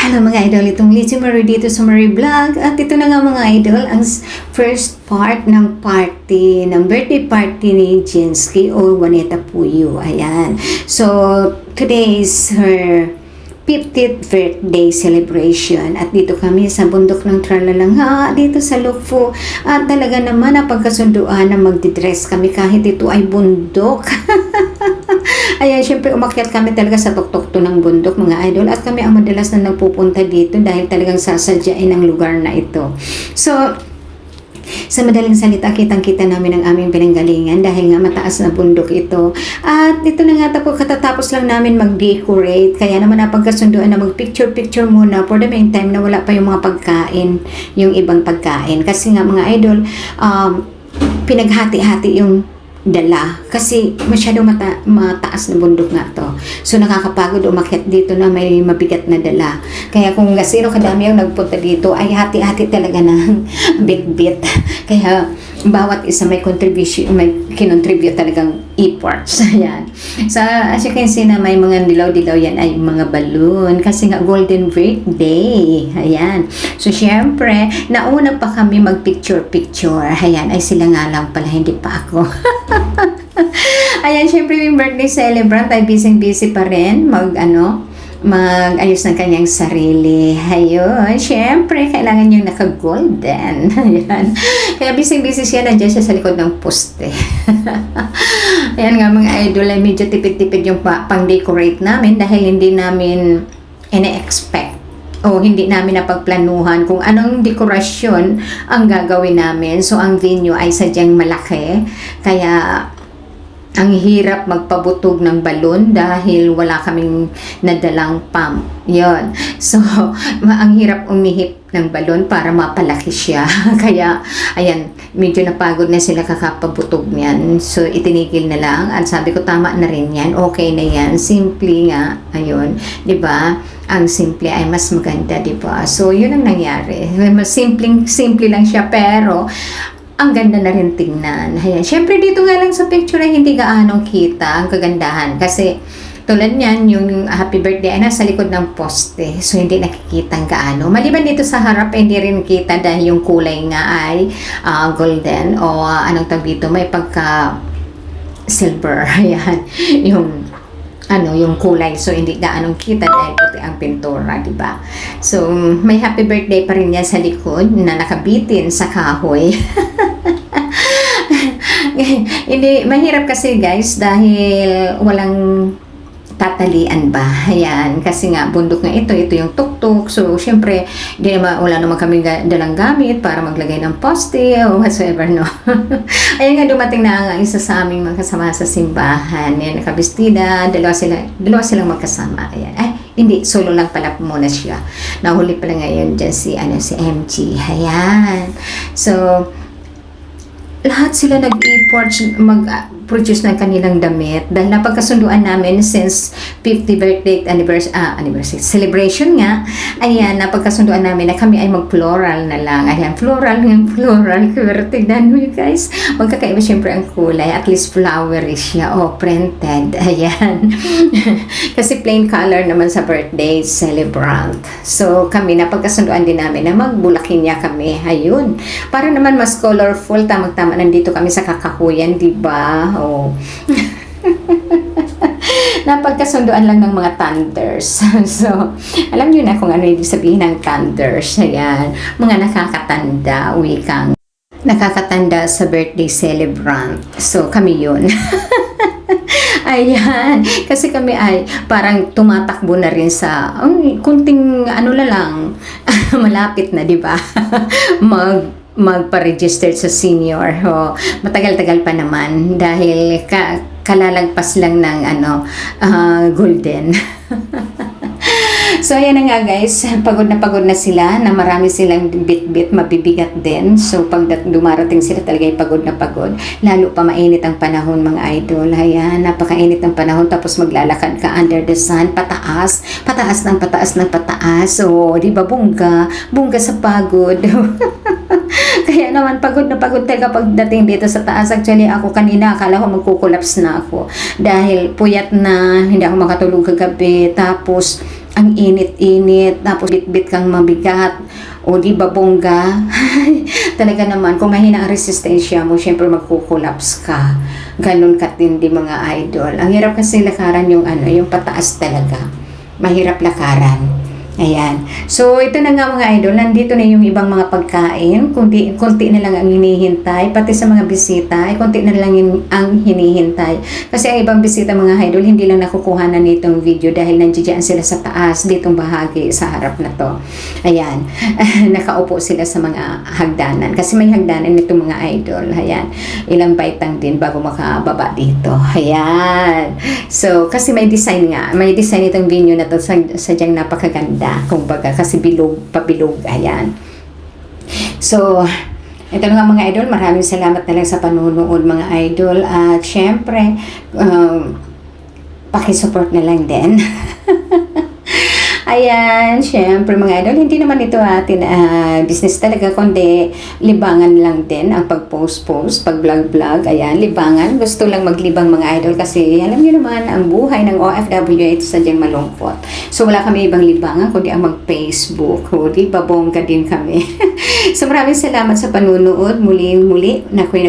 Hello mga idol, itong Lizzie Marie dito sa Marie Vlog. At ito na nga mga idol, ang first part ng party, ng birthday party ni Jensky o Juanita Puyo. Ayan. So, today is her 50th birthday celebration at dito kami sa bundok ng Tralalangha dito sa Lukfo at talaga naman napagkasunduan na magdidress kami kahit ito ay bundok. Ayan, syempre umakyat kami talaga sa tuktok ng bundok mga idol at kami ang madalas na nagpupunta dito dahil talagang sasadyain ang lugar na ito. So, sa madaling salita, kitang-kita namin ang aming pinanggalingan dahil nga mataas na bundok ito. At ito na nga katatapos lang namin mag-decorate. Kaya naman napagkasunduan na mag-picture-picture muna for the meantime na wala pa yung mga pagkain, yung ibang pagkain. Kasi nga mga idol, pinaghati-hati yung dala kasi masyado mataas na bundok nga to. So nakakapagod umakyat dito na may mabigat na dala. Kaya kung gasiro kadami ang nagpunta dito ay hati-hati talaga ng bit-bit. Kaya bawat isa may contribution, may kinontribute talagang efforts. Ayan. So as you can see na may mga dilaw-dilaw yan ay mga balloon kasi nga golden birthday. Ayan. So syempre nauna pa kami mag-picture-picture. Ayan, ay sila nga lang pala, hindi pa ako. Ayan, syempre yung birthday celebrant ay busy-busy pa rin mag-ayos ng kanyang sarili. Ayun, syempre kailangan yung naka-golden. Ayan. Kaya busy-busy siya, nandiyan siya sa likod ng poste. Ayan nga mga idol, ay medyo tipid-tipid yung pang-decorate namin dahil hindi namin ina-expect o hindi namin napagplanuhan kung anong dekorasyon ang gagawin namin. So, ang venue ay sadyang malaki. Kaya, ang hirap magpabutog ng balon dahil wala kaming nadalang pump. Yun. So, ang hirap umihip ng balon para mapalaki siya. Kaya, ayan, medyo napagod na sila kakapabutog niyan. So, itinigil na lang. At sabi ko, tama na rin yan. Okay na yan. Simple nga. Ayun. Diba? Ang simple ay mas maganda, diba? So, yun ang nangyari. Mas simple lang siya, pero ang ganda na rin tingnan. Ayan. Siyempre, dito nga lang sa picture ay hindi gaanong kita ang kagandahan. Kasi, tulad niyan, yung happy birthday ay nasa likod ng poste. So, hindi nakikita ang gaano. Maliban dito sa harap, hindi rin kita dahil yung kulay nga ay golden o anong tawag dito, may pagka silver. Ayan. Yung kulay. So, hindi gaanong kita dahil puti ang pintura, diba? So, may happy birthday pa rin yan sa likod na nakabitin sa kahoy. Hindi, mahirap kasi guys dahil walang tatalian ba? Ayan, kasi nga bundok nga ito yung tuktok. So, syempre, wala naman kami dalang gamit para maglagay ng poste o whatsoever, no? Ayan nga, dumating na ang isa sa aming mga kasama sa simbahan. Ayan, nakabistida, dalawa silang magkasama. Ayan, ay, hindi, solo lang pala muna siya. Nahuli pala ngayon dyan si MG. Ayan. So, lahat sila nag-effort mag-produce ng kanilang damit dahil napagkasunduan namin since 50th birthday anniversary celebration nga. Ayan, napagkasunduan namin na kami ay mag-floral na lang. Ayan, floral. Pero tignan mo guys, magkakaiba syempre ang kulay. At least flowery siya. Oh, printed. Ayan. Kasi plain color naman sa birthday celebrant. So, kami napagkasunduan din namin na magbulakin niya kami. Ayun. Para naman mas colorful, tamang-tama nandito kami sa kakahuyan, di ba? Oh. Napagkasunduan lang ng mga thunders. So, alam niyo na kung ano ibig sabihin ng thunders. Ayan, mga nakakatanda, wikang nakakatanda sa birthday celebrant. So, kami yun. Ayan, kasi kami ay parang tumatakbo na rin sa kunting lang, malapit na, di ba? magpa-register sa senior. Matagal-tagal pa naman dahil kalalagpas lang ng golden. So, ayan na nga guys, pagod na sila na marami silang bit-bit, mabibigat din. So, pag dumarating sila talaga ay pagod na pagod. Lalo pa mainit ang panahon mga idol. Ayan, napakainit ng panahon tapos maglalakad ka under the sun, pataas ng pataas. So, di ba bungga sa pagod. Kaya naman pagod na pagod talaga pagdating dito sa taas. Actually ako kanina akala ko magkukulaps na ako dahil puyat na, hindi ako makatulog kagabi, tapos ang init-init, tapos bit-bit kang mabigat, o di ba bongga? Talaga naman, kung mahina ang resistensya mo, syempre magkukulaps ka. Ganun katindi mga idol. Ang hirap kasi lakaran yung yung pataas talaga. Mahirap lakaran. Ayan. So, ito na nga mga idol, nandito na yung ibang mga pagkain. Kunti na lang ang hinihintay. Pati sa mga bisita, ay kunti na lang ang hinihintay. Kasi ang ibang bisita mga idol, hindi lang nakukuha na nitong video dahil nandiyan sila sa taas, ditong bahagi sa harap na to. Ayan. Nakaupo sila sa mga hagdanan. Kasi may hagdanan nitong mga idol. Ayan. Ilang baitang din bago makababa dito. Ayan. So, kasi may design nga. May design itong video na to. Sadyang napakaganda. Kumbaga, kasi pabilog, ayan. So, ito na nga mga idol, maraming salamat na lang sa panunood mga idol, at syempre, pakisupport na lang din. Ayan, syempre mga idol, hindi naman ito atin business talaga, kundi libangan lang din ang pag-post-post, pag-vlog-vlog. Ayan, libangan. Gusto lang maglibang mga idol kasi alam niyo naman, ang buhay ng OFW ito sadyang malungkot. So, wala kami ibang libangan kundi ang mag-Facebook. O, di ba, bongga din kami. So, maraming salamat sa panunood. Muli na ako'y